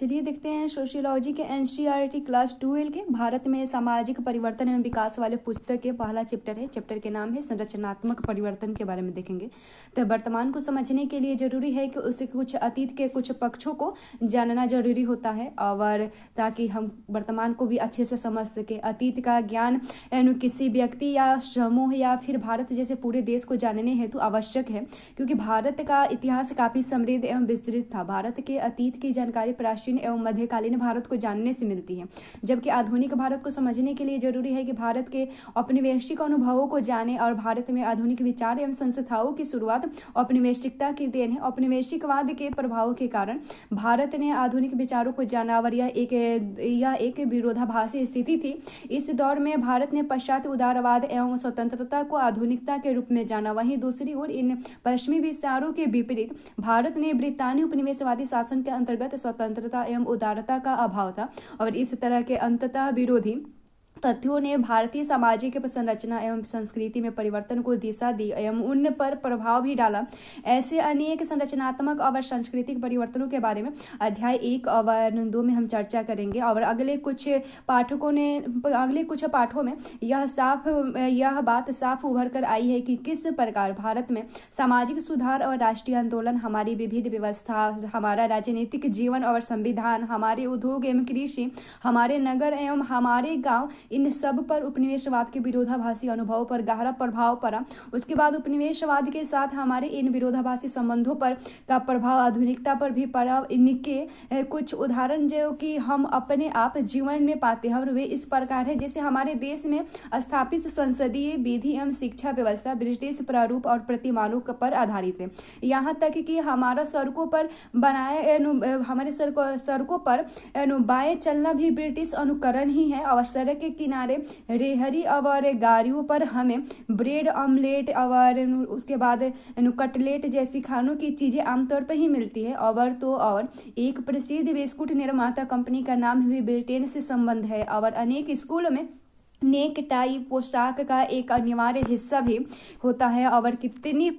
चलिए देखते हैं सोशियोलॉजी के एनसीईआरटी क्लास 12 के भारत में सामाजिक परिवर्तन एवं विकास वाले पुस्तक के पहला चैप्टर है। चैप्टर के नाम है संरचनात्मक परिवर्तन के बारे में देखेंगे। तो वर्तमान को समझने के लिए जरूरी है कि उसे कुछ अतीत के कुछ पक्षों को जानना जरूरी होता है, और ताकि हम वर्तमान को भी अच्छे से समझ सके। अतीत का ज्ञान किसी व्यक्ति या समूह या फिर भारत जैसे पूरे देश को जानने हेतु आवश्यक है, क्योंकि भारत का इतिहास काफी समृद्ध एवं विस्तृत था। भारत के अतीत की जानकारी प्राचीन एवं मध्यकालीन भारत को जानने से मिलती है, जबकि आधुनिक भारत को समझने के लिए जरूरी है कि भारत के औपनिवेशिक अनुभवों को जाने। और भारत में आधुनिक विचार एवं संस्थाओं की शुरुआत औपनिवेशिकता की देन है। औपनिवेशिकवाद के प्रभाव के कारण भारत ने आधुनिक विचारों को जाना, और यह एक विरोधाभासी स्थिति थी। इस दौर में भारत ने पाश्चात्य उदारवाद एवं स्वतंत्रता को आधुनिकता के रूप में जाना। वहीं दूसरी ओर इन पश्चिमी विचारों के विपरीत भारत ने ब्रितानी उपनिवेशवादी शासन के अंतर्गत स्वतंत्रता एवं उदारता का अभाव था, और इस तरह के अंततः विरोधी तथ्यों ने भारतीय सामाजिक संरचना एवं संस्कृति में परिवर्तन को दिशा दी एवं उन पर प्रभाव भी डाला। ऐसे अनेक संरचनात्मक और सांस्कृतिक परिवर्तनों के बारे में अध्याय 1 और 2 में हम चर्चा करेंगे। और अगले कुछ पाठों में यह बात साफ उभर कर आई है कि किस प्रकार भारत में सामाजिक सुधार और राष्ट्रीय आंदोलन, हमारी विविध व्यवस्था, हमारा राजनीतिक जीवन और संविधान, हमारे उद्योग एवं कृषि, हमारे नगर एवं हमारे गांव, इन सब पर उपनिवेशवाद के विरोधाभासी अनुभवों पर गहरा प्रभाव पड़ा। उसके बाद उपनिवेशवाद के साथ हमारे इन विरोधाभासी संबंधों पर का प्रभाव आधुनिकता पर भी पड़ा। इनके कुछ उदाहरण जो कि हम अपने आप जीवन में पाते हैं, और वे इस प्रकार है जैसे हमारे देश में स्थापित संसदीय विधि एवं शिक्षा व्यवस्था ब्रिटिश प्रारूप और प्रतिमानों पर आधारित है। यहाँ तक कि हमारे सड़कों पर बाएं चलना भी ब्रिटिश अनुकरण ही है। और सड़क के किनारे रेहड़ी और गाड़ियों पर हमें ब्रेड, ऑमलेट और उसके बाद कटलेट जैसी खानों की चीजें आमतौर पर ही मिलती है। और एक प्रसिद्ध बिस्कुट निर्माता कंपनी का नाम भी ब्रिटेन से संबंध है। और अनेक स्कूलों में नेक टाई पोशाक का एक अनिवार्य हिस्सा भी होता है। और कितनी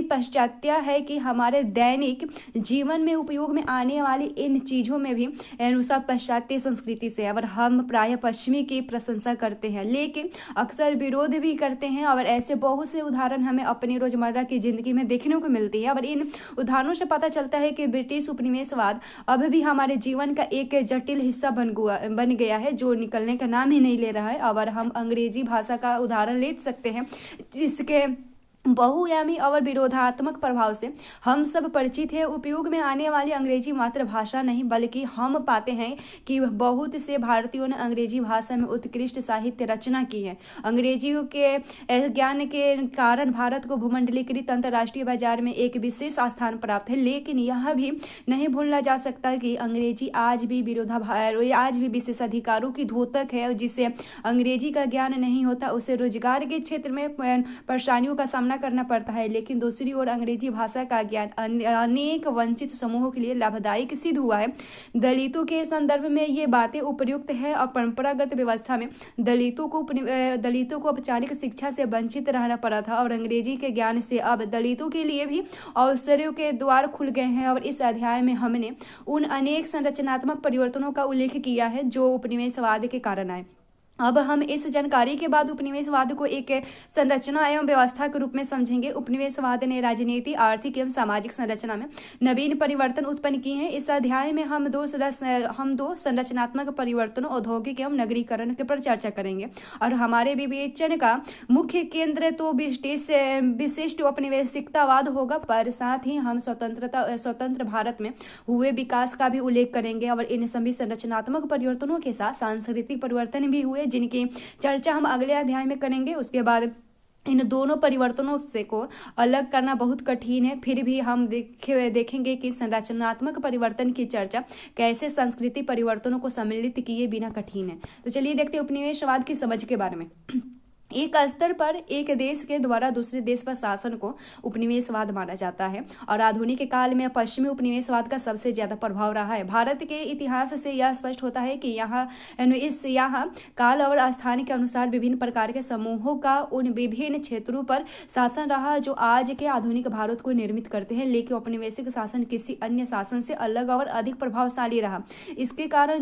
पाश्चात्य है कि हमारे दैनिक जीवन में उपयोग में आने वाली इन चीज़ों में भी सब पाश्चात्य संस्कृति से। और हम प्रायः पश्चिमी की प्रशंसा करते हैं, लेकिन अक्सर विरोध भी करते हैं। और ऐसे बहुत से उदाहरण हमें अपनी रोजमर्रा की जिंदगी में देखने को मिलती है। और इन उदाहरणों से पता चलता है कि ब्रिटिश उपनिवेशवाद अब भी हमारे जीवन का एक जटिल हिस्सा बन गया है, जो निकलने का नाम ही नहीं ले रहा है। और हम अंग्रेजी भाषा का उदाहरण ले सकते हैं, जिसके बहुआयामी और विरोधात्मक प्रभाव से हम सब परिचित हैं। उपयोग में आने वाली अंग्रेजी मातृभाषा नहीं, बल्कि हम पाते हैं कि बहुत से भारतीयों ने अंग्रेजी भाषा में उत्कृष्ट साहित्य रचना की है। अंग्रेजी के ज्ञान के कारण भारत को भूमंडलीकृत अंतर्राष्ट्रीय बाजार में एक विशेष स्थान प्राप्त है। लेकिन यह भी नहीं भूलना जा सकता कि अंग्रेजी आज भी विशेषाधिकारों की द्योतक है। जिसे अंग्रेजी का ज्ञान नहीं होता, उसे रोजगार के क्षेत्र में परेशानियों का सामना करना पड़ता है। लेकिन दूसरी ओर अंग्रेजी भाषा का ज्ञान अनेक वंचित समूहों के लिए लाभदायक सिद्ध हुआ है। दलितों के संदर्भ में ये बातें उपयुक्त है। और परंपरागत व्यवस्था में दलितों को औपचारिक शिक्षा से वंचित रहना पड़ा था, और अंग्रेजी के ज्ञान से अब दलितों के लिए भी अवसरों के द्वार खुल गए हैं। और इस अध्याय में हमने उन अनेक संरचनात्मक परिवर्तनों का उल्लेख किया है जो उपनिवेशवाद के कारण आए। अब हम इस जानकारी के बाद उपनिवेशवाद को एक संरचना एवं व्यवस्था के रूप में समझेंगे। उपनिवेशवाद ने राजनीति, आर्थिक एवं सामाजिक संरचना में नवीन परिवर्तन उत्पन्न किए हैं। इस अध्याय में हम दो संरचनात्मक परिवर्तनों, औद्योगिक एवं नगरीकरण के पर चर्चा करेंगे। और हमारे विवेचन का मुख्य केंद्र तो विशिष्ट औपनिवेशिकतावाद होगा, पर साथ ही हम स्वतंत्र भारत में हुए विकास का भी उल्लेख करेंगे। और इन सभी संरचनात्मक परिवर्तनों के साथ सांस्कृतिक परिवर्तन भी हुए, जिनकी चर्चा हम अगले अध्याय में करेंगे। उसके बाद इन दोनों परिवर्तनों से को अलग करना बहुत कठिन है, फिर भी हम देखेंगे कि संरचनात्मक परिवर्तन की चर्चा कैसे संस्कृति परिवर्तनों को सम्मिलित किए बिना कठिन है। तो चलिए देखते हैं उपनिवेशवाद की समझ के बारे में। एक स्तर पर एक देश के द्वारा दूसरे देश पर शासन को उपनिवेशवाद माना जाता है और आधुनिक काल में पश्चिमी उपनिवेशवाद का सबसे ज्यादा प्रभाव रहा है। भारत के इतिहास से यह स्पष्ट होता है कि यहाँ काल और स्थान के अनुसार विभिन्न प्रकार के समूहों का उन विभिन्न क्षेत्रों पर शासन रहा जो आज के आधुनिक भारत को निर्मित करते हैं, लेकिन औपनिवेशिक शासन किसी अन्य शासन से अलग और अधिक प्रभावशाली रहा। इसके कारण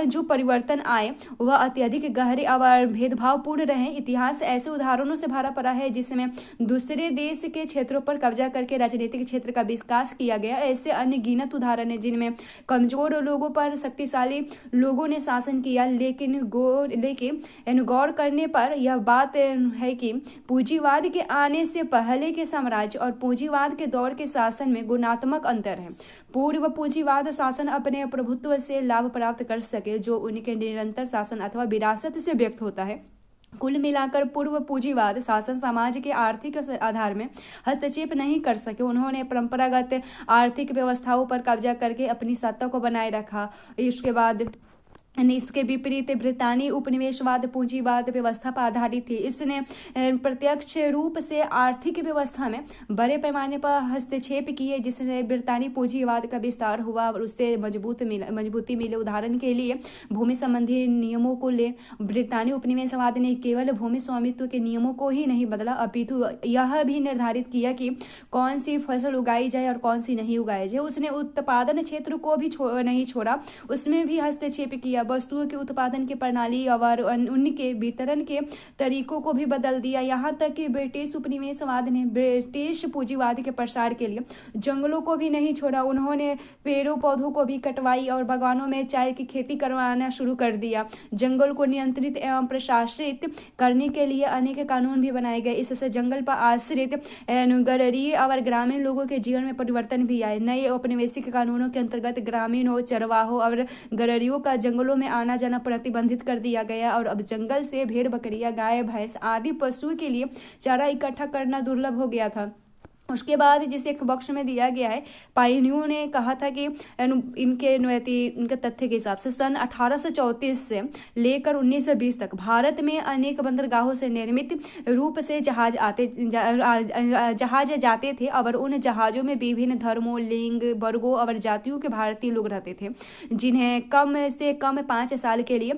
जो परिवर्तन आए वह अत्यधिक गहरे और भेदभावपूर्ण रहे। इतिहास ऐसे उदाहरणों से भरा पड़ा है जिसमें दूसरे देश के क्षेत्रों पर कब्जा करके राजनीतिक क्षेत्र का विकास किया गया। ऐसे अन्य गिनत उदाहरण हैं जिनमें कमजोर लोगों पर शक्तिशाली लोगों ने शासन किया, लेकिन गौर करने पर यह बात है कि पूंजीवाद के आने से पहले के साम्राज्य और पूंजीवाद के दौर के शासन में गुणात्मक अंतर है। पूर्व पूंजीवाद शासन अपने प्रभुत्व से लाभ प्राप्त कर सके जो उनके निरंतर शासन अथवा विरासत से व्यक्त होता है। कुल मिलाकर पूर्व पूंजीवाद शासन समाज के आर्थिक आधार में हस्तक्षेप नहीं कर सके। उन्होंने परंपरागत आर्थिक व्यवस्थाओं पर कब्जा करके अपनी सत्ता को बनाए रखा। इसके विपरीत ब्रितानी उपनिवेशवाद पूंजीवाद व्यवस्था पर आधारित थी। इसने प्रत्यक्ष रूप से आर्थिक व्यवस्था में बड़े पैमाने पर हस्तक्षेप किए, जिससे ब्रितानी पूंजीवाद का विस्तार हुआ और उससे मजबूती मिले। उदाहरण के लिए भूमि संबंधी नियमों को ले ब्रितानी उपनिवेशवाद ने केवल भूमि स्वामित्व के नियमों को ही नहीं बदला, अपितु यह भी निर्धारित किया कि कौन सी फसल उगाई जाए और कौन सी नहीं उगाई जाए। उसने उत्पादन क्षेत्र को भी नहीं छोड़ा, उसमें भी हस्तक्षेप किया। वस्तुओं के उत्पादन की प्रणाली और उनके वितरण के तरीकों को भी बदल दिया। यहाँ तक कि ब्रिटिश उपनिवेशवाद ने ब्रिटिश पूंजीवाद के प्रसार के लिए जंगलों को भी नहीं छोड़ा। उन्होंने पेड़ों पौधों को भी कटवाई और बागानों में चाय की खेती करवाना शुरू कर दिया। जंगल को नियंत्रित एवं प्रशासित करने के लिए अनेक कानून भी बनाए गए। इससे जंगल पर आश्रित गरीब और ग्रामीण लोगों के जीवन में परिवर्तन भी आए। नए औपनिवेशिक कानूनों के अंतर्गत ग्रामीणों, चरवाहों और गरीबों का जंगलों में आना जाना प्रतिबंधित कर दिया गया और अब जंगल से भेड़, बकरियां, गाय, भैंस आदि पशुओं के लिए चारा इकट्ठा करना दुर्लभ हो गया था। उसके बाद जिसे एक बॉक्स में दिया गया है, पायनियों ने कहा था कि इनके तथ्य के हिसाब से सन 1834 से लेकर 1920 तक भारत में अनेक बंदरगाहों से निर्मित रूप से जहाज जाते थे और उन जहाजों में विभिन्न धर्मों, लिंग, वर्गों और जातियों के भारतीय लोग रहते थे, जिन्हें कम से कम 5 साल के लिए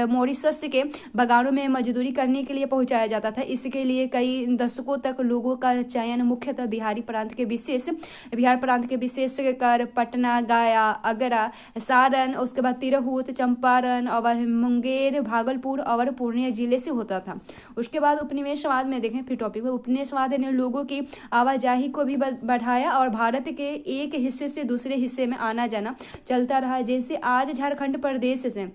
मॉरिशस के बागानों में मजदूरी करने के लिए पहुंचाया जाता था। इसके लिए कई दशकों तक लोगों का चयन मुख्यतः बिहार प्रांत के विशेष कर पटना, गया, आगरा, सारण, उसके बाद तिरहुत, चंपारण और मुंगेर, भागलपुर और पूर्णिया जिले से होता था। उसके बाद उपनिवेशवाद में देखें फिर टॉपिक में, उपनिवेशवाद ने लोगों की आवाजाही को भी बढ़ाया और भारत के एक हिस्से से दूसरे हिस्से में आना जाना चलता रहा। जैसे आज झारखंड प्रदेश से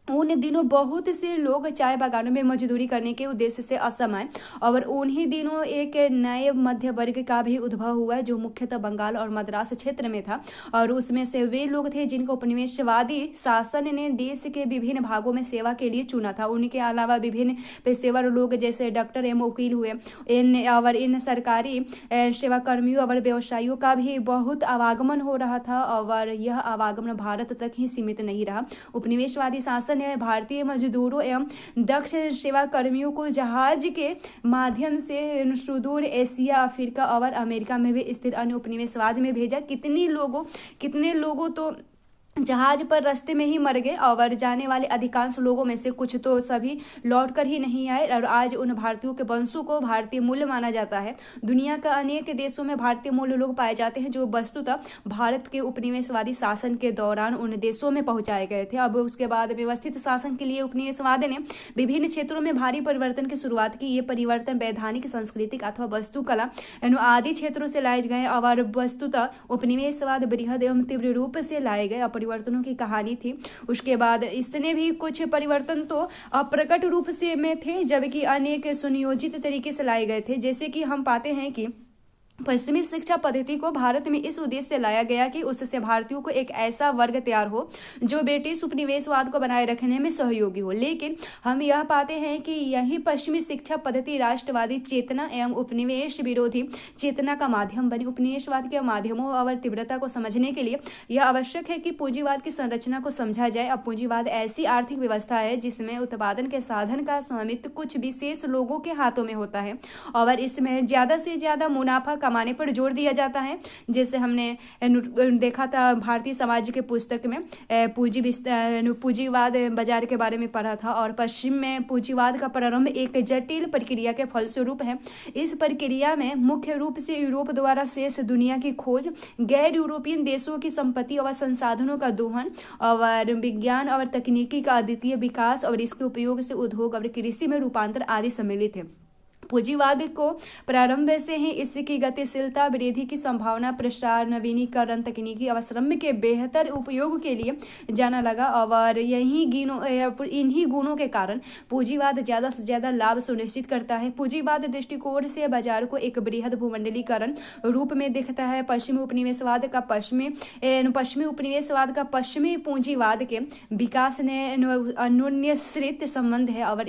उन दिनों बहुत से लोग चाय बागानों में मजदूरी करने के उद्देश्य से असम आए और उन्हीं दिनों एक नए मध्य वर्ग का भी उद्भव हुआ जो मुख्यतः बंगाल और मद्रास क्षेत्र में था और उसमें से वे लोग थे जिनको उपनिवेशवादी शासन ने देश के विभिन्न भागों में सेवा के लिए चुना था। उनके अलावा विभिन्न पेशेवर लोग जैसे डॉक्टर एवं वकील हुए, इन सरकारी सेवा कर्मियों और व्यवसायियों का भी बहुत आवागमन हो रहा था और यह आवागमन भारत तक ही सीमित नहीं रहा। उपनिवेशवादी शासन भारतीय मजदूरों एवं दक्ष सेवा कर्मियों को जहाज के माध्यम से सुदूर एशिया, अफ्रीका और अमेरिका में भी स्थित अन्य उपनिवेशवाद में भेजा। कितने लोगों तो जहाज पर रास्ते में ही मर गए और जाने वाले अधिकांश लोगों में से कुछ तो सभी लौटकर ही नहीं आए और आज उन भारतीयों के वंशों को भारतीय मूल माना जाता है। दुनिया का अनेक देशों में भारतीय मूल लोग पाए जाते हैं जो वस्तुतः भारत के उपनिवेशवादी शासन के दौरान उन देशों में पहुंचाए गए थे। अब उसके बाद व्यवस्थित शासन के लिए उपनिवेशवाद ने विभिन्न क्षेत्रों में भारी परिवर्तन की शुरुआत की। ये परिवर्तन वैधानिक, सांस्कृतिक अथवा वस्तुकला आदि क्षेत्रों से लाए गए और वस्तुतः उपनिवेशवाद बृहद एवं तीव्र रूप से लाए गए परिवर्तनों की कहानी थी। उसके बाद इसने भी कुछ परिवर्तन तो अप्रकट रूप से में थे जबकि अनेक सुनियोजित तरीके से लाए गए थे। जैसे कि हम पाते हैं कि पश्चिमी शिक्षा पद्धति को भारत में इस उद्देश्य से लाया गया कि उससे भारतीयों को एक ऐसा वर्ग तैयार हो जो ब्रिटिश उपनिवेशवाद को बनाए रखने में सहयोगी हो। लेकिन हम यह पाते हैं कि यही पश्चिमी शिक्षा पद्धति राष्ट्रवादी चेतना एवं उपनिवेश विरोधी चेतना का माध्यम बनी। उपनिवेशवाद के माध्यमों और तीव्रता को समझने के लिए यह आवश्यक है कि पूंजीवाद की संरचना को समझा जाए। अब पूंजीवाद ऐसी आर्थिक व्यवस्था है जिसमें उत्पादन के साधन का स्वामित्व कुछ विशेष लोगों के हाथों में होता है और इसमें ज्यादा से ज्यादा मुनाफा कमाने पर जोर दिया जाता है। जैसे हमने देखा था भारतीय समाज के पुस्तक में पूंजीवाद बाजार के बारे में पढ़ा था और पश्चिम में पूंजीवाद का प्रारंभ एक जटिल प्रक्रिया के फलस्वरूप है। इस प्रक्रिया में मुख्य रूप से यूरोप द्वारा शेष दुनिया की खोज, गैर यूरोपियन देशों की संपत्ति और संसाधनों का दोहन और विज्ञान और तकनीकी का अद्वितीय विकास और इसके उपयोग से उद्योग और कृषि में रूपांतर आदि सम्मिलित है। पूंजीवाद को प्रारंभ से ही इसकी गतिशीलता, वृद्धि की संभावना, प्रसार, नवीनीकरण, तकनीकी और श्रम के बेहतर उपयोग के लिए जाना लगा और इन्हीं गुणों के कारण पूंजीवाद ज्यादा से ज्यादा लाभ सुनिश्चित करता है। पूंजीवाद दृष्टिकोण से बाजार को एक बृहद भूमंडलीकरण रूप में दिखता है। पश्चिमी उपनिवेशवाद का पश्चिमी पूंजीवाद के विकास ने अन्योन्याश्रित संबंध है और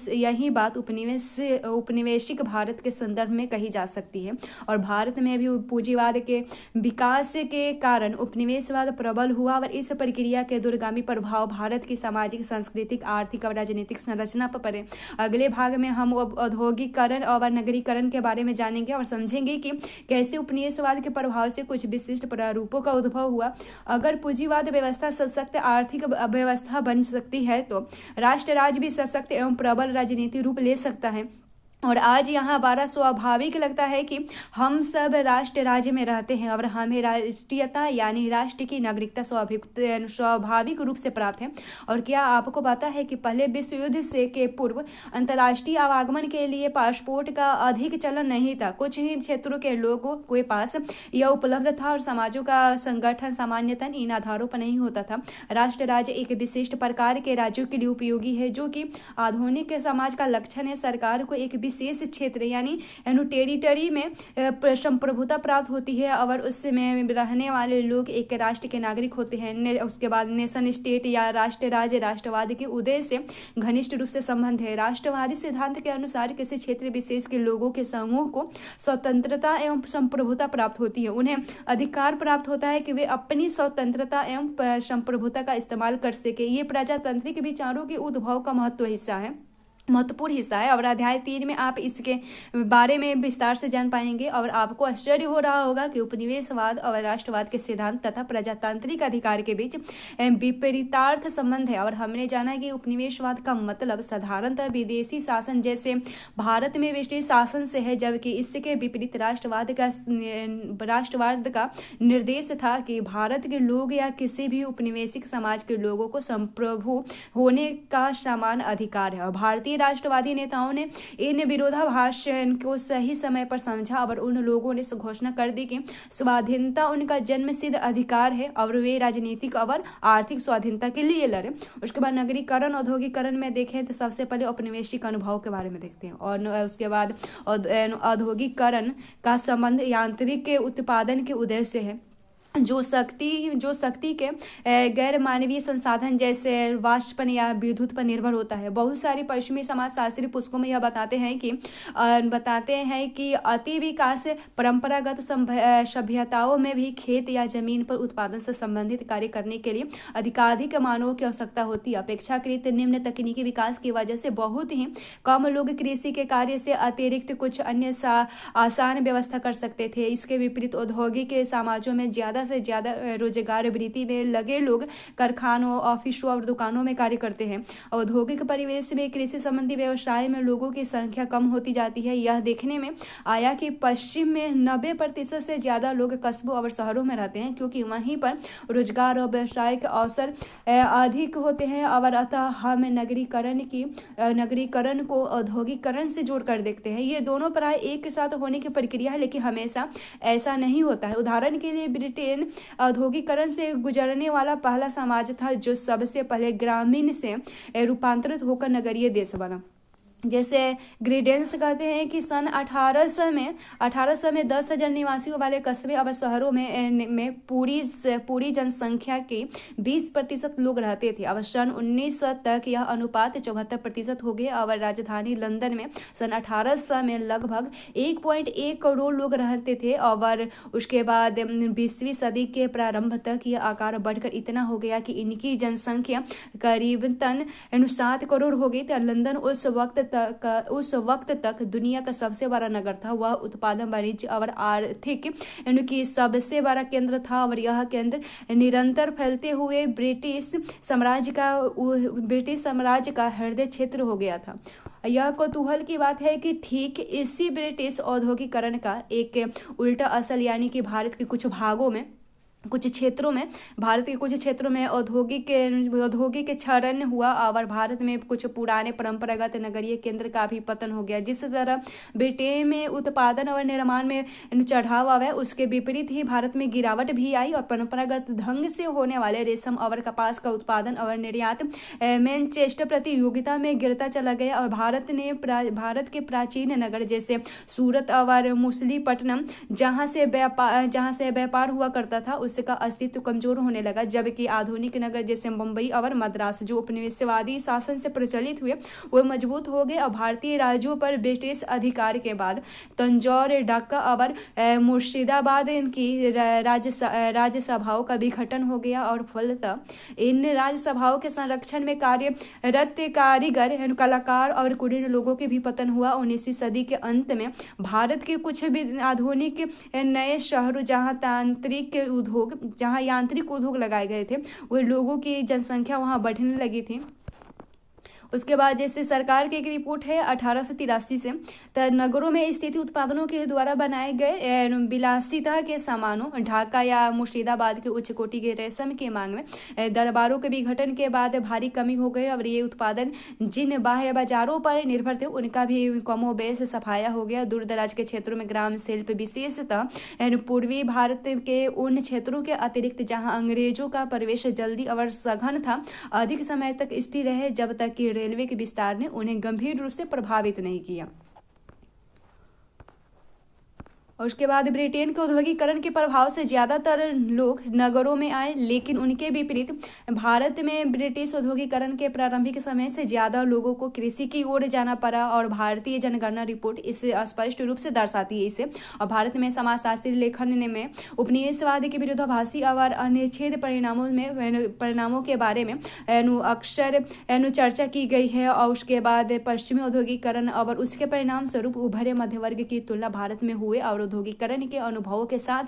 यही बात उपनिवेशिक भारत के संदर्भ में कही जा सकती है। और भारत में भी पूंजीवाद के विकास के कारण उपनिवेशवाद प्रबल हुआ और इस प्रक्रिया के दूरगामी प्रभाव भारत की सामाजिक, सांस्कृतिक, आर्थिक और राजनीतिक संरचना पर पड़े। अगले भाग में हम औद्योगिकरण और नगरीकरण के बारे में जानेंगे और समझेंगे कि कैसे उपनिवेशवाद के प्रभाव से कुछ विशिष्ट प्रारूपों का उद्भव हुआ। अगर पूंजीवाद व्यवस्था सशक्त आर्थिक व्यवस्था बन सकती है तो राष्ट्र राज्य भी सशक्त एवं प्रबल राजनीतिक रूप ले सकता है। और आज यहाँ बड़ा स्वाभाविक लगता है कि हम सब राष्ट्र राज्य में रहते हैं और हमें राष्ट्रीयता यानी राष्ट्र की नागरिकता स्वाभाविक रूप से प्राप्त है। और क्या आपको पता है कि पहले विश्व युद्ध से के पूर्व अंतर्राष्ट्रीय आवागमन के लिए पासपोर्ट का अधिक चलन नहीं था। कुछ ही क्षेत्रों के लोगों के पास यह उपलब्ध था और समाजों का संगठन सामान्यतः इन आधारों पर नहीं होता था। राष्ट्र राज्य एक विशिष्ट प्रकार के राज्यों के लिए उपयोगी है जो कि आधुनिक समाज का लक्षण है। सरकार को एक विशेष क्षेत्र यानी टेरिटरी में संप्रभुता प्राप्त होती है और उसमें रहने वाले लोग एक राष्ट्र के नागरिक होते हैं। उसके बाद नेशन स्टेट या राष्ट्र राज्य राष्ट्रवाद के उदय से घनिष्ठ रूप से संबंध है। राष्ट्रवादी सिद्धांत के अनुसार किसी क्षेत्र विशेष के लोगों के समूह को स्वतंत्रता एवं संप्रभुता प्राप्त होती है। उन्हें अधिकार प्राप्त होता है कि वे अपनी स्वतंत्रता एवं संप्रभुता का इस्तेमाल कर सके। ये प्रजातांत्रिक विचारों के उद्भव का महत्वपूर्ण हिस्सा है और अध्याय 3 में आप इसके बारे में विस्तार से जान पाएंगे और आपको आश्चर्य हो रहा होगा कि उपनिवेशवाद और राष्ट्रवाद के सिद्धांत तथा प्रजातांत्रिक अधिकार के बीच विपरीतार्थ संबंध है। और हमने जाना कि उपनिवेशवाद का मतलब साधारणतः विदेशी शासन जैसे भारत में ब्रिटिश शासन से है, जबकि इसके विपरीत राष्ट्रवाद का निर्देश था कि भारत के लोग या किसी भी उपनिवेशिक समाज के लोगों को संप्रभु होने का समान अधिकार है। भारतीय राष्ट्रवादी नेताओं ने इन विरोधाभास को सही समय पर समझा और उन लोगों ने घोषणा कर दी कि स्वाधीनता उनका जन्मसिद्ध अधिकार है और वे राजनीतिक और आर्थिक स्वाधीनता के लिए लड़े। उसके बाद नगरीकरण औद्योगिकरण में देखें तो सबसे पहले औपनिवेशिक अनुभव के बारे में देखते हैं और उसके बाद औद्योगिकरण का संबंध यांत्रिक उत्पादन के उदय से है जो शक्ति के गैर मानवीय संसाधन जैसे वाष्पन या विद्युत पर निर्भर होता है। बहुत सारी पश्चिमी समाजशास्त्री पुस्तकों में यह बताते हैं कि अति विकास परंपरागत सभ्यताओं में भी खेत या जमीन पर उत्पादन से संबंधित कार्य करने के लिए अधिकाधिक मानवों की आवश्यकता होती है। अपेक्षाकृत निम्न तकनीकी विकास की वजह से बहुत ही कम लोग कृषि के कार्य से अतिरिक्त कुछ अन्य आसान व्यवस्था कर सकते थे। इसके विपरीत औद्योगिक समाजों में ज्यादा से ज्यादा रोजगार वृत्ति में लगे लोग कारखानों, ऑफिसों और दुकानों में कार्य करते हैं। औद्योगिक परिवेश में कृषि संबंधी व्यवसाय में लोगों की संख्या कम होती जाती है। यह देखने में आया कि पश्चिम में 90% से ज्यादा लोग कस्बों और शहरों में रहते हैं क्योंकि वहीं पर रोजगार और व्यवसाय के अवसर अधिक होते हैं। और अतः हम नगरीकरण को औद्योगिकरण से जोड़कर देखते हैं। ये दोनों प्राय एक साथ होने की प्रक्रिया है, लेकिन हमेशा ऐसा नहीं होता है। उदाहरण के लिए ब्रिटेन औद्योगिकरण से गुजरने वाला पहला समाज था जो सबसे पहले ग्रामीण से रूपांतरित होकर नगरीय देश बना। जैसे ग्रेडेंस कहते हैं कि सन 1800 में 10,000 निवासियों वाले कस्बे और शहरों में पूरी जनसंख्या के 20% लोग रहते थे। अब सन 1900 तक यह अनुपात 74% हो गया और राजधानी लंदन में सन 1800 में लगभग 1.1 करोड़ लोग रहते थे और उसके बाद 20वीं सदी के प्रारंभ तक यह आकार बढ़कर इतना हो गया कि इनकी जनसंख्या करीबन 7 करोड़ हो गई थी। लंदन उस वक्त तक दुनिया का सबसे बड़ा नगर था। वह उत्पादन, वाणिज्य और आर्थिक की सबसे बड़ा केंद्र था और यह केंद्र निरंतर फैलते हुए ब्रिटिश साम्राज्य का हृदय क्षेत्र हो गया था। यह कौतूहल की बात है कि ठीक इसी ब्रिटिश औद्योगिकरण का एक उल्टा असर यानी कि भारत के कुछ क्षेत्रों में औद्योगिक क्षरण हुआ और भारत में कुछ पुराने परंपरागत नगरीय केंद्र का भी पतन हो गया। जिस तरह ब्रिटेन में उत्पादन और निर्माण में चढ़ाव आया, उसके विपरीत ही भारत में गिरावट भी आई और परंपरागत ढंग से होने वाले रेशम और कपास का उत्पादन और निर्यात मैनचेस्टर प्रतियोगिता में गिरता चला गया और भारत के प्राचीन नगर जैसे सूरत और मुसलीपट्टनम जहां से व्यापार हुआ करता था उसका अस्तित्व कमजोर होने लगा, जबकि आधुनिक नगर जैसे मुंबई और मद्रास जो उपनिवेशवादी शासन से प्रचलित हुए वो मजबूत हो गए और भारतीय राज्यों पर ब्रिटिश अधिकार के बाद तंजौर, ढाका और मुर्शिदाबाद की राज्यसभाओं का विघटन हो गया और फलतः इन राज्यसभाओं के संरक्षण में कार्यरत कारीगर, कलाकार और कुलीन लोगों के भी पतन हुआ। 19वीं सदी के अंत में भारत के कुछ भी आधुनिक नए शहरों जहां यांत्रिक उद्योग लगाए गए थे, वो लोगों की जनसंख्या वहां बढ़ने लगी थी। उसके बाद जैसे सरकार की एक रिपोर्ट है 1883 से, तो नगरों में स्थित उत्पादनों के द्वारा बनाए गए विलासिता के सामानों, ढाका या मुर्शिदाबाद के उच्च कोटि के रेशम की मांग में दरबारों के विघटन के बाद भारी कमी हो गई और ये उत्पादन जिन बाह्य बाजारों पर निर्भर थे उनका भी कमोबेश सफाया हो गया। दूर दराज के क्षेत्रों में ग्राम शिल्प विशेषतः पूर्वी भारत के उन क्षेत्रों के अतिरिक्त जहां अंग्रेजों का प्रवेश जल्दी और सघन था, अधिक समय तक स्थिर रहे जब तक कि रेलवे के विस्तार ने उन्हें गंभीर रूप से प्रभावित नहीं किया। और उसके बाद ब्रिटेन के औद्योगिकरण के प्रभाव से ज्यादातर लोग नगरों में आए, लेकिन उनके विपरीत भारत में ब्रिटिश औद्योगिकरण के प्रारंभिक समय से ज्यादा लोगों को कृषि की ओर जाना पड़ा और भारतीय जनगणना रिपोर्ट इसे स्पष्ट रूप से दर्शाती है इसे। और भारत में समाजशास्त्री लेखन में उपनिवेशवाद के विरोधाभासी और अनुच्छेद परिणामों के बारे में अक्सर चर्चा की गई है। और उसके बाद पश्चिमी औद्योगिकरण और उसके परिणाम स्वरूप उभरे मध्यवर्ग की तुलना भारत में हुए और औद्योगिकरण के अनुभवों के साथ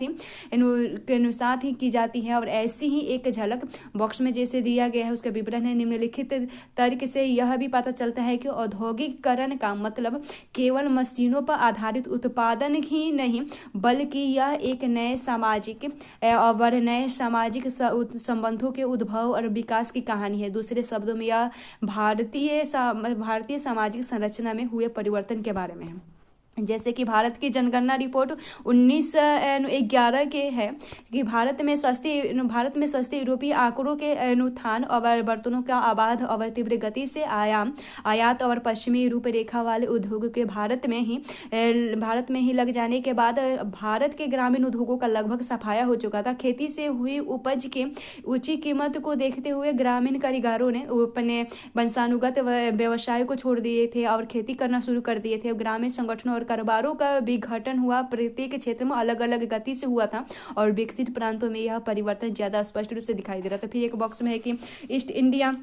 ही की जाती है। और ऐसी ही एक झलक बॉक्स में जैसे दिया गया है उसका विवरण है। निम्नलिखित तर्क से यह भी पता चलता है कि औद्योगिकरण का मतलब केवल मशीनों पर आधारित उत्पादन ही नहीं, बल्कि यह एक नए सामाजिक संबंधों के उद्भव और विकास की कहानी है। दूसरे शब्दों में यह भारतीय सामाजिक संरचना में हुए परिवर्तन के बारे में है। जैसे कि भारत की जनगणना रिपोर्ट 1911 के है कि भारत में सस्ते यूरोपीय आंकड़ों के उत्थान और बर्तनों का अबाध और तीव्र गति से आयात और पश्चिमी रूपरेखा वाले उद्योगों के भारत में ही लग जाने के बाद भारत के ग्रामीण उद्योगों का लगभग सफाया हो चुका था। खेती से हुई उपज की ऊंची कीमत को देखते हुए ग्रामीण कारीगरों ने अपने वंशानुगत व्यवसाय को छोड़ दिए थे और खेती करना शुरू कर दिए थे। ग्रामीण संगठनों और कारोबारों का विघटन हुआ, प्रत्येक क्षेत्र में अलग अलग गति से हुआ था और विकसित प्रांतों में यह परिवर्तन ज्यादा स्पष्ट रूप से दिखाई दे रहा था। फिर एक बॉक्स में है कि ईस्ट इंडिया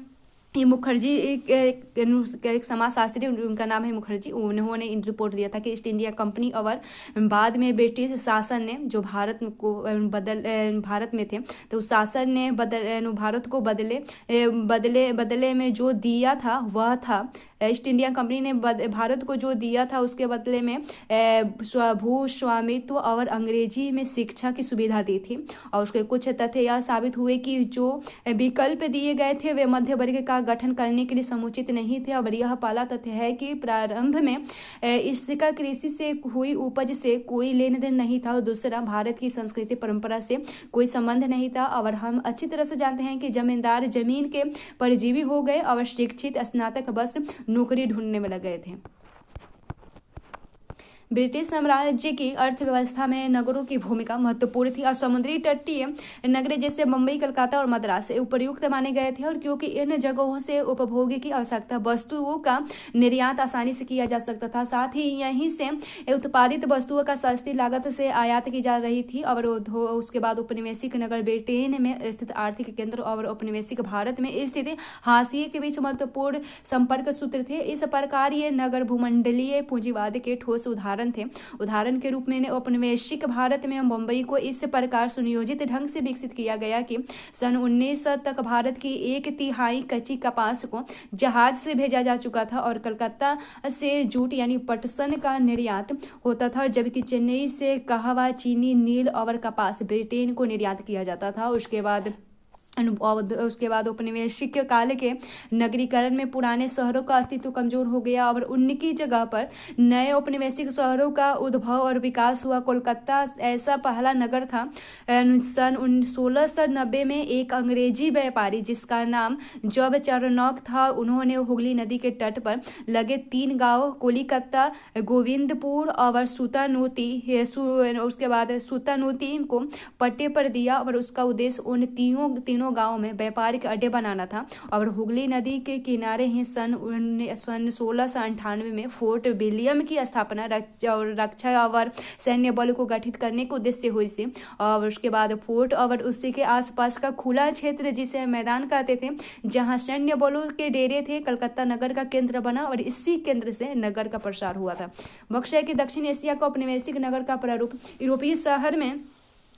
मुखर्जी एक समाजशास्त्री, उनका नाम है मुखर्जी, उन्होंने रिपोर्ट दिया था कि ईस्ट इंडिया कंपनी और बाद में ब्रिटिश शासन ने जो भारत में थे तो उस शासन ने भारत को बदले में जो दिया था वह था, ईस्ट इंडिया कंपनी ने भारत को जो दिया था उसके बदले में भू स्वामित्व और अंग्रेजी में शिक्षा की सुविधा दी थी। और उसके कुछ तथ्य यह साबित हुए कि जो विकल्प दिए गए थे वे मध्य वर्ग का गठन करने के लिए समुचित नहीं थे। और यह पहला तथ्य है कि प्रारंभ में इसका कृषि से हुई उपज से कोई लेन देन नहीं था और दूसरा भारत की संस्कृति परंपरा से कोई संबंध नहीं था। और हम अच्छी तरह से जानते हैं कि जमींदार जमीन के परजीवी हो गए और शिक्षित स्नातक बस नौकरी ढूंढने में लग गए थे। ब्रिटिश साम्राज्य की अर्थव्यवस्था में नगरों की भूमिका महत्वपूर्ण थी और समुद्री तटीय नगर जैसे मुंबई, कलकत्ता और मद्रास उपयुक्त माने गए थे, और क्योंकि इन जगहों से उपभोग की आवश्यकता वस्तुओं का निर्यात आसानी से किया जा सकता था, साथ ही यहीं से उत्पादित वस्तुओं का सस्ती लागत से आयात की जा रही थी। और उसके बाद उपनिवेशिक नगर ब्रिटेन में स्थित आर्थिक केंद्र और उपनिवेशिक भारत में स्थित हाशिए के बीच महत्वपूर्ण संपर्क सूत्र थे। इस प्रकार ये नगर भूमंडलीय पूंजीवाद के ठोस थे। उदाहरण के रूप में औपनिवेशिक भारत में मुंबई को इस प्रकार सुनियोजित ढंग से विकसित किया गया कि सन 1900 तक भारत की 1/3 कच्ची कपास को जहाज से भेजा जा चुका था और कलकत्ता से जूट यानी पटसन का निर्यात होता था, जबकि चेन्नई से कहवा, चीनी, नील और कपास ब्रिटेन को निर्यात किया जाता था। उसके बाद औपनिवेशिक काल के नगरीकरण में पुराने शहरों का अस्तित्व कमजोर हो गया और उनकी जगह पर नए औपनिवेशिक शहरों का उद्भव और विकास हुआ। कोलकाता ऐसा पहला नगर था। सन 1690 में एक अंग्रेजी व्यापारी जिसका नाम जॉब चार्नॉक था, उन्होंने हुगली नदी के तट पर लगे 3 गांव कोलिकत्ता, गोविंदपुर और सुतानूती को पट्टे पर दिया और उसका उद्देश्य उन तीनों गांव में व्यापारिक अड्डे बनाना था। और हुगली नदी के किनारे ही सन 1698 में फोर्ट विलियम की स्थापना रक्षा और सैन्य बल को गठित करने के उद्देश्य से हुई थी। और उसके बाद फोर्ट और उसी के आसपास का खुला क्षेत्र जिसे मैदान कहते थे, जहां सैन्य बलों के डेरे थे, कलकत्ता नगर का केंद्र बना और इसी केंद्र से नगर का प्रसार हुआ था। बक्सर के दक्षिण एशिया का औपनिवेशिक नगर का प्रारूप यूरोपीय शहर में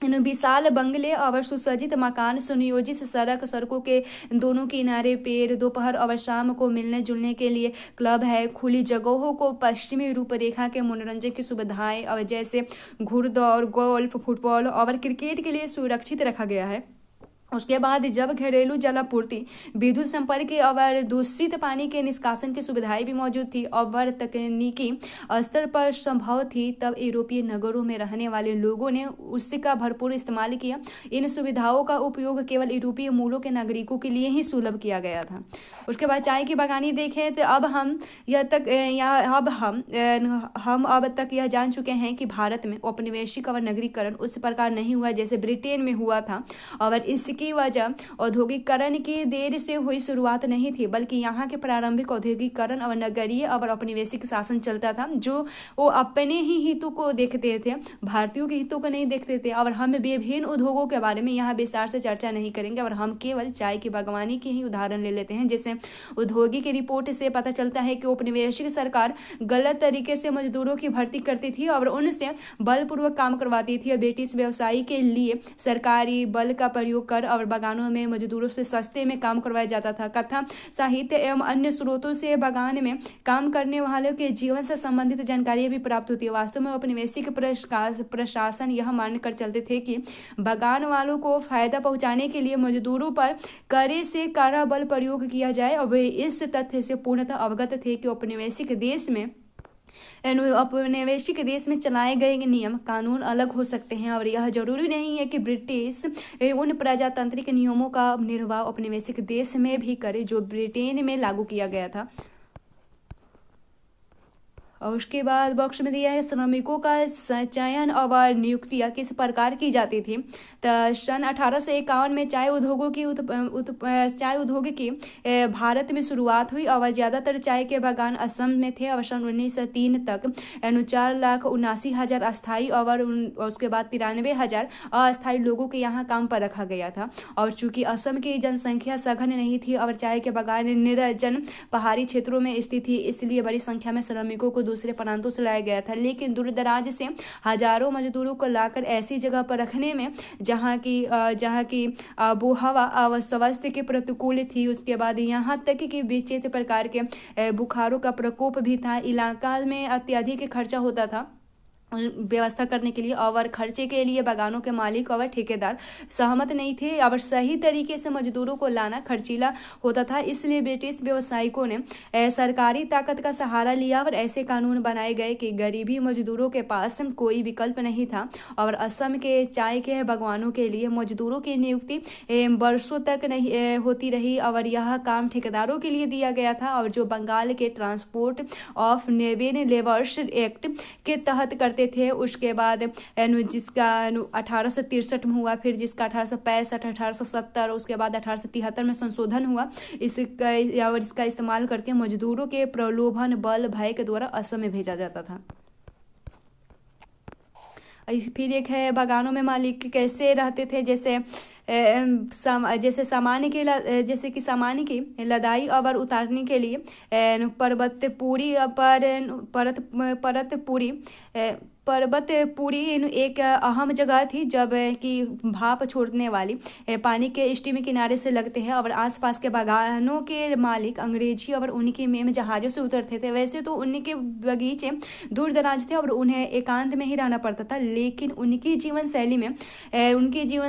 विशाल बंगले और सुसज्जित मकान, सुनियोजित सड़कों के दोनों किनारे पेड़, दोपहर और शाम को मिलने जुलने के लिए क्लब है, खुली जगहों को पश्चिमी रूपरेखा के मनोरंजन की सुविधाएं और जैसे घुड़दौड़, गोल्फ, फुटबॉल और क्रिकेट के लिए सुरक्षित रखा गया है। उसके बाद जब घरेलू जलापूर्ति, विद्युत संपर्क और दूषित पानी के निष्कासन की सुविधाएं भी मौजूद थी और तकनीकी स्तर पर संभव थी, तब यूरोपीय नगरों में रहने वाले लोगों ने उसका भरपूर इस्तेमाल किया। इन सुविधाओं का उपयोग केवल यूरोपीय मूलों के नागरिकों के लिए ही सुलभ किया गया था। उसके बाद चाय की बागानी देखें तो अब हम अब तक यह जान चुके हैं कि भारत में औपनिवेशिक और नगरीकरण उस प्रकार नहीं हुआ जैसे ब्रिटेन में हुआ था, और इसकी वजह औद्योगिकरण की देर से हुई शुरुआत नहीं थी, बल्कि यहाँ के प्रारंभिक औद्योगिकरण और नगरीय और औपनिवेशिक शासन चलता था, जो वो अपने ही हितों को देखते थे, भारतीयों के हितों को नहीं देखते थे। और हम विभिन्न उद्योगों के बारे में यहाँ विस्तार से चर्चा नहीं करेंगे और हम केवल चाय की बागवानी के ही उदाहरण ले लेते हैं। जैसे औद्योगिक रिपोर्ट से पता चलता है कि औपनिवेशिक सरकार गलत तरीके से मजदूरों की भर्ती करती थी और उनसे बलपूर्वक काम करवाती थी, और ब्रिटिश व्यवसायी के लिए सरकारी बल का प्रयोग कर और बागानों में मजदूरों से सस्ते में काम करवाया जाता था। कथा, साहित्य एवं अन्य स्रोतों से बागान में काम करने वालों के जीवन से संबंधित जानकारियां भी प्राप्त होती है। वास्तव में औपनिवेशिक प्रशासन यह मानकर चलते थे कि बागान वालों को फायदा पहुंचाने के लिए मजदूरों पर कड़े से कड़ा बल प्रयोग किया जाए, और वे इस तथ्य से पूर्णतः अवगत थे कि औपनिवेशिक देश में चलाए गए नियम कानून अलग हो सकते हैं, और यह जरूरी नहीं है कि ब्रिटिश उन प्रजातांत्रिक नियमों का निर्वाह औपनिवेशिक देश में भी करे जो ब्रिटेन में लागू किया गया था। और उसके बाद बॉक्स में दिया है श्रमिकों का चयन और नियुक्तियां किस प्रकार की जाती थी। तो सन 1851 में चाय उद्योग की भारत में शुरुआत हुई और ज्यादातर चाय के बागान असम में थे, और सन 1903 तक 4,79,000 अस्थायी और उसके बाद 93,000 अस्थायी लोगों के यहाँ काम पर रखा गया था। और चूंकि असम की जनसंख्या सघन नहीं थी और चाय के बागान निर्जन पहाड़ी क्षेत्रों में स्थित थी, इसलिए बड़ी संख्या में श्रमिकों को दूसरे प्रांतों से लाया गया था। लेकिन दूर दराज से हजारों मजदूरों को लाकर ऐसी जगह पर रखने में जहाँ की आबोहवा और स्वास्थ्य के प्रतिकूल थी, उसके बाद यहाँ तक कि विचित्र प्रकार के बुखारों का प्रकोप भी था, इलाका में अत्यधिक खर्चा होता था व्यवस्था करने के लिए और खर्चे के लिए बागानों के मालिक और ठेकेदार सहमत नहीं थे और सही तरीके से मजदूरों को लाना खर्चीला होता था। इसलिए ब्रिटिश व्यावसायिकों ने सरकारी ताकत का सहारा लिया और ऐसे कानून बनाए गए कि गरीबी मजदूरों के पास कोई विकल्प नहीं था। और असम के चाय के बागवानों के लिए मजदूरों की नियुक्ति वर्षों तक नहीं होती रही और यह काम ठेकेदारों के लिए दिया गया था और जो बंगाल के ट्रांसपोर्ट ऑफ नेवेन लेबर्स एक्ट के तहत करते थे। उसके बाद जिसका 1863 में हुआ, फिर जिसका 1865, 1870, उसके बाद 1873 में संशोधन हुआ। इसका इस्तेमाल करके मजदूरों के प्रलोभन बल भय के द्वारा असम में भेजा जाता था। फिर एक है बागानों में मालिक कैसे रहते थे, जैसे कि सामान्य की लदाई और उतारने के लिए पर्वतपुरी एक अहम जगह थी जब कि भाप छोड़ने वाली पानी के स्टीम किनारे से लगते हैं और आसपास के बागानों के मालिक अंग्रेजी और उनकी मेम जहाज़ों से उतरते थे। वैसे तो उनके बगीचे दूर दराज थे और उन्हें एकांत में ही रहना पड़ता था, लेकिन उनकी जीवन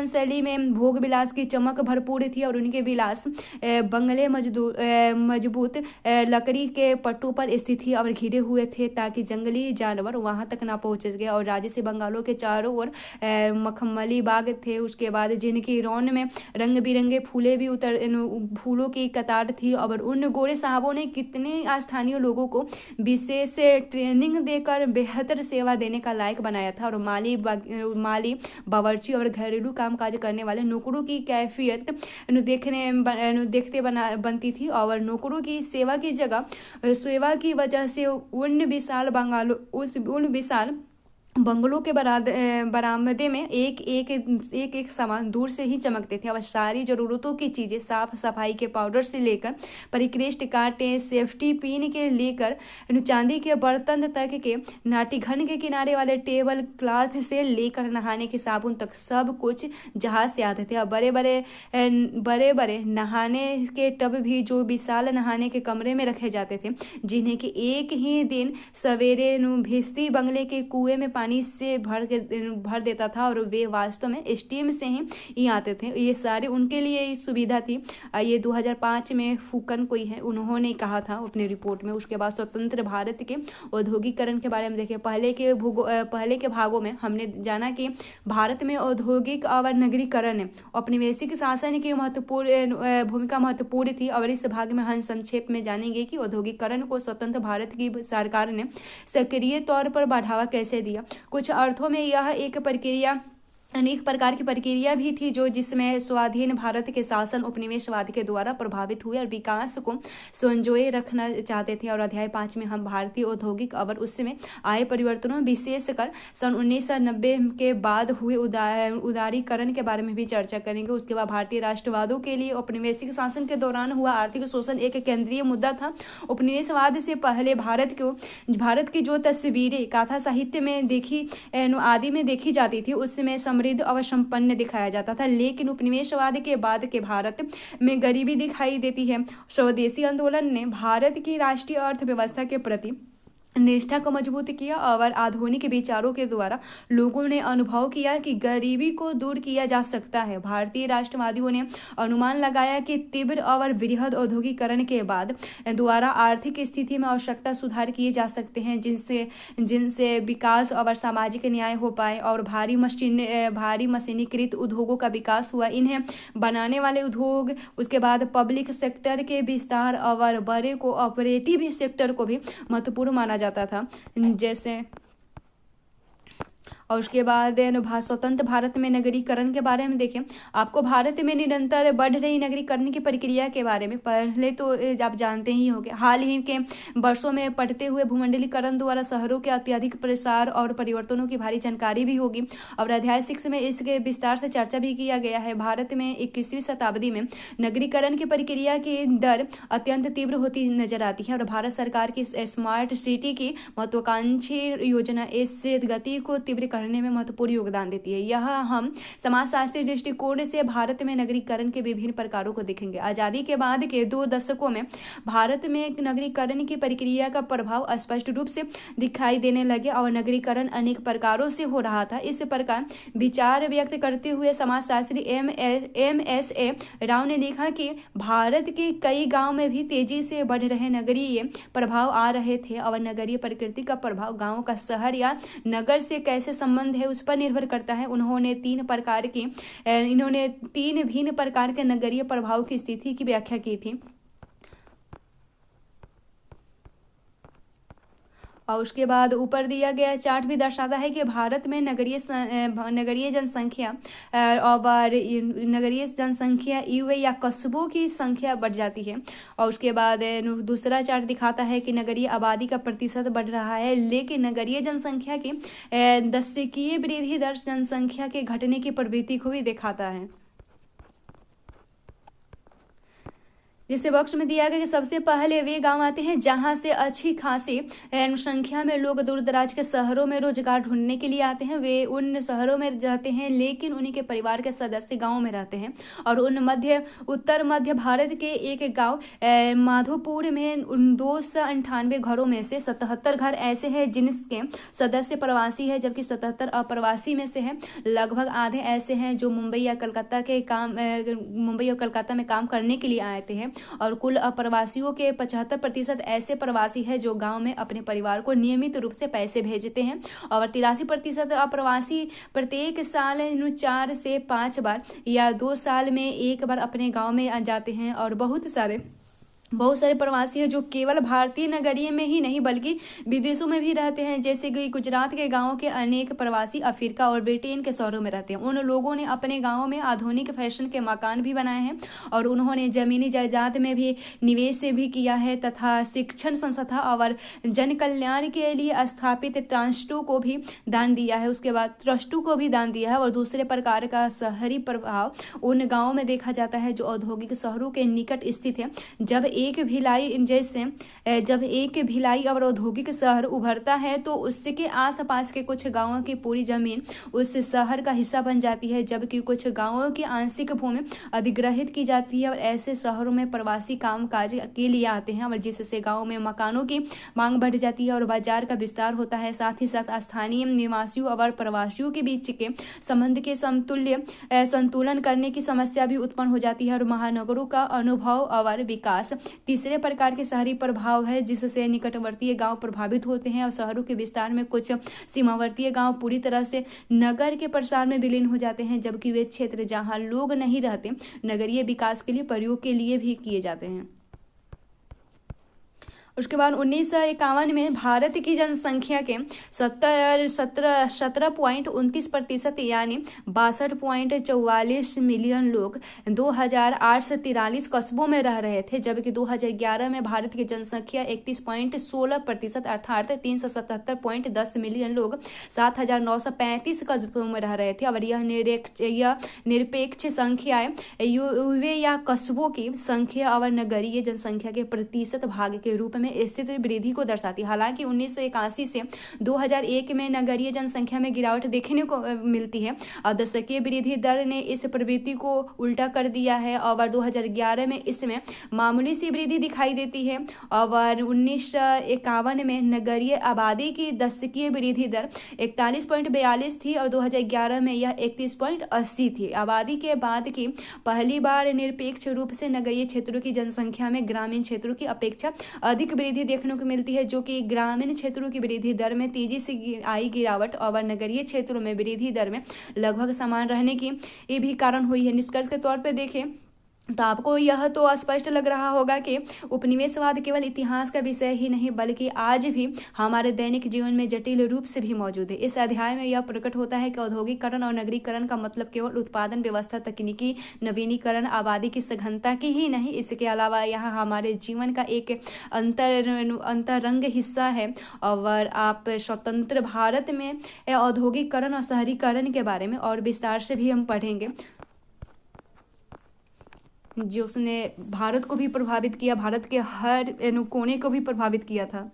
शैली में भोग विलास की चमक भरपूर थी और उनके विलास बंगले मजबूत लकड़ी के पट्टों पर स्थित थी और घिरे हुए थे ताकि जंगली जानवर वहां तक ना पहुंच सके। और राजसी बंगालों के चारों ओर मखमली बाग थे, उसके बाद जिनकी रौन में रंग बिरंगे फूलों की कतार थी और उन गोरे साहबों ने कितने स्थानीय लोगों को विशेष ट्रेनिंग देकर बेहतर सेवा देने का लायक बनाया था। और माली बावर्ची और घरेलू कामकाज करने वाले नौकरों की कैफियत देखते बनती थी और नौकरों की सेवा की वजह से उन विशाल बंगलों के बरामदे में एक सामान दूर से ही चमकते थे और सारी जरूरतों की चीजें साफ सफाई के पाउडर से लेकर परिकृष्ट कांटे सेफ्टी पिन के लेकर चांदी के बर्तन तक के नाटीघन के किनारे वाले टेबल क्लॉथ से लेकर नहाने के साबुन तक सब कुछ जहाज से आते थे। और बड़े बड़े नहाने के टब भी जो विशाल नहाने के कमरे में रखे जाते थे, जिन्हें कि एक ही दिन सवेरे भिस्ती बंगले के कुएं में पानी से भर देता था और वे वास्तव में स्टीम से ही आते थे। ये सारे उनके लिए सुविधा थी। ये 2005 में फूकन कोई है, उन्होंने कहा था अपनी रिपोर्ट में। उसके बाद स्वतंत्र भारत के औद्योगिकरण के बारे में देखें। पहले के भागों में हमने जाना कि भारत में औद्योगिक और नगरीकरण औपनिवेशिक शासन की भूमिका महत्वपूर्ण थी और इस भाग में हम संक्षेप में जानेंगे कि औद्योगिकरण को स्वतंत्र भारत की सरकार ने सक्रिय तौर पर बढ़ावा कैसे दिया। कुछ अर्थों में यह अनेक प्रकार की प्रक्रिया भी थी जिसमें स्वाधीन भारत के शासन उपनिवेशवाद के द्वारा प्रभावित हुए और विकास को संजोए रखना चाहते थे। और अध्याय 5 में हम भारतीय औद्योगिक और उसमें आए परिवर्तनों विशेषकर सन 1990 के बाद हुए उदारीकरण के बारे में भी चर्चा करेंगे। उसके बाद भारतीय राष्ट्रवादों के लिए उपनिवेशिक शासन के दौरान हुआ आर्थिक शोषण एक केंद्रीय मुद्दा था। उपनिवेशवाद से पहले भारत की जो तस्वीरें गाथा साहित्य में आदि में देखी जाती थी उसमें समृद्ध और संपन्न दिखाया जाता था, लेकिन उपनिवेशवाद के बाद के भारत में गरीबी दिखाई देती है। स्वदेशी आंदोलन ने भारत की राष्ट्रीय अर्थव्यवस्था के प्रति निष्ठा को मजबूत किया और आधुनिक विचारों के द्वारा लोगों ने अनुभव किया कि गरीबी को दूर किया जा सकता है। भारतीय राष्ट्रवादियों ने अनुमान लगाया कि तीव्र और वृहद औद्योगिकरण के बाद द्वारा आर्थिक स्थिति में आवश्यकता सुधार किए जा सकते हैं, जिनसे विकास और सामाजिक न्याय हो पाए और भारी मशीनीकृत उद्योगों का विकास हुआ। इन्हें बनाने वाले उद्योग, उसके बाद पब्लिक सेक्टर के विस्तार और बड़े कोऑपरेटिव सेक्टर को भी महत्वपूर्ण माना जाता था। जैसे और उसके बाद स्वतंत्र भारत में नगरीकरण के बारे में देखें। आपको भारत में निरंतर बढ़ रही नगरीकरण की प्रक्रिया के बारे में पहले तो आप जानते ही होंगे। हाल ही के वर्षों में बढ़ते हुए भूमंडलीकरण द्वारा शहरों के अत्यधिक प्रसार और परिवर्तनों की भारी जानकारी भी होगी और अध्याय 6 में इसके विस्तार से चर्चा भी किया गया है। भारत में 21वीं शताब्दी में नगरीकरण की प्रक्रिया की दर अत्यंत तीव्र होती नजर आती है और भारत सरकार की स्मार्ट सिटी की महत्वाकांक्षी योजना इस गति को तीव्र करने में महत्वपूर्ण योगदान देती है। यह हम समाजशास्त्रीय दृष्टिकोण से भारत में नगरीकरण के विभिन्न प्रकारों को देखेंगे। आजादी के बाद के 2 दशकों में भारत में नगरीकरण की प्रक्रिया का प्रभाव स्पष्ट रूप से दिखाई देने लगे और नगरीकरण अनेक प्रकारों से हो रहा था। इस प्रकार विचार व्यक्त करते हुए समाजशास्त्री MSA राव ने लिखा कि भारत के कई गांव में भी तेजी से बढ़ रहे नगरीय प्रभाव आ रहे थे और नगरीय प्रकृति का प्रभाव गांव का शहर या नगर से कैसे संबंध है उस पर निर्भर करता है। इन्होंने 3 भिन्न प्रकार के नगरीय प्रभाव की स्थिति की व्याख्या की थी और उसके बाद ऊपर दिया गया चार्ट भी दर्शाता है कि भारत में नगरीय जनसंख्या युवा या कस्बों की संख्या बढ़ जाती है। और उसके बाद दूसरा चार्ट दिखाता है कि नगरीय आबादी का प्रतिशत बढ़ रहा है, लेकिन नगरीय जनसंख्या की दशकीय वृद्धि दर जनसंख्या के घटने की प्रवृत्ति को भी दिखाता है। जिसे बॉक्स में दिया गया कि सबसे पहले वे गांव आते हैं जहां से अच्छी खासी संख्या में लोग दूर दराज के शहरों में रोजगार ढूंढने के लिए आते हैं। वे उन शहरों में रहते हैं लेकिन उन्हीं के परिवार के सदस्य गांव में रहते हैं। और उत्तर मध्य भारत के एक गांव माधोपुर में 298 घरों में से 77 घर ऐसे हैं जिनके सदस्य प्रवासी है, जबकि 77 अप्रवासी में से हैं। लगभग आधे ऐसे हैं जो मुंबई और कलकत्ता में काम करने के लिए आते हैं। और कुल अप्रवासियों के 75% ऐसे प्रवासी हैं जो गांव में अपने परिवार को नियमित रूप से पैसे भेजते हैं और 83% अप्रवासी प्रत्येक साल 4 से 5 बार या 2 साल में 1 बार अपने गांव में जाते हैं। और बहुत सारे प्रवासी हैं जो केवल भारतीय नगरीय में ही नहीं बल्कि विदेशों में भी रहते हैं। जैसे कि गुजरात के गांवों के अनेक प्रवासी अफ्रीका और ब्रिटेन के शहरों में रहते हैं। उन लोगों ने अपने गांवों में आधुनिक फैशन के मकान भी बनाए हैं और उन्होंने जमीनी जायदाद में भी निवेश भी किया है तथा शिक्षण संस्था और जन कल्याण के लिए स्थापित ट्रस्टों को भी दान दिया है। उसके बाद ट्रस्टों को भी दान दिया है। और दूसरे प्रकार का शहरी प्रभाव उन गाँवों में देखा जाता है जो औद्योगिक शहरों के निकट स्थित है। जब एक भिलाई और औद्योगिक शहर उभरता है तो उसके आसपास के कुछ गांवों की पूरी जमीन उस शहर का हिस्सा बन जाती है, जबकि कुछ गांवों की आंशिक भूमि अधिग्रहित की जाती है। और ऐसे शहरों में प्रवासी कामकाज के लिए आते हैं और जिससे गांव में मकानों की मांग बढ़ जाती है और बाजार का विस्तार होता है। साथ ही साथ स्थानीय निवासियों और प्रवासियों के बीच के संबंध के संतुलन करने की समस्या भी उत्पन्न हो जाती है। और महानगरों का अनुभव और विकास तीसरे प्रकार के शहरी प्रभाव है जिससे निकटवर्तीय गांव प्रभावित होते हैं और शहरों के विस्तार में कुछ सीमावर्तीय गांव पूरी तरह से नगर के प्रसार में विलीन हो जाते हैं, जबकि वे क्षेत्र जहां लोग नहीं रहते नगरीय विकास के लिए प्रयोग के लिए भी किए जाते हैं। उसके बाद 1951 में भारत की जनसंख्या के 17.29% यानी 62.44 मिलियन लोग 2843 कस्बों में रह रहे थे, जबकि 2011 में भारत की जनसंख्या 31.16% अर्थात 377.10 मिलियन लोग 7935 कस्बों में रह रहे थे। और यह निरपेक्ष संख्याएं युवा या कस्बों की संख्या और नगरीय जनसंख्या के प्रतिशत भाग के रूप में स्थित वृद्धि को दर्शाती है। हालांकि 1981 से 2001 में नगरीय जनसंख्या में गिरावट देखने को मिलती है और दशकीय वृद्धि दर ने इस प्रवृत्ति को उल्टा कर दिया है और 2011 में इसमें मामूली सी वृद्धि दिखाई देती है। और 1951 में नगरीय आबादी की दशकीय वृद्धि दर 41.42 थी और 2011 में यह 31.80 थी। आबादी के बाद की पहली बार निरपेक्ष रूप से नगरीय क्षेत्रों की जनसंख्या में ग्रामीण क्षेत्रों की अपेक्षा अधिक वृद्धि देखने को मिलती है, जो कि ग्रामीण क्षेत्रों की वृद्धि दर में तेजी से आई गिरावट और नगरीय क्षेत्रों में वृद्धि दर में लगभग समान रहने की ये भी कारण हुई है। निष्कर्ष के तौर पर देखें तो आपको यह तो स्पष्ट लग रहा होगा कि उपनिवेशवाद केवल इतिहास का विषय ही नहीं बल्कि आज भी हमारे दैनिक जीवन में जटिल रूप से भी मौजूद है। इस अध्याय में यह प्रकट होता है कि औद्योगिकरण और नगरीकरण का मतलब केवल उत्पादन व्यवस्था, तकनीकी नवीनीकरण, आबादी की सघनता की ही नहीं, इसके अलावा यह हमारे जीवन का एक अंतरंग हिस्सा है। और आप स्वतंत्र भारत में औद्योगिकरण और शहरीकरण के बारे में और विस्तार से भी हम पढ़ेंगे, जो उसने भारत को भी प्रभावित किया, भारत के हर कोने को भी प्रभावित किया था।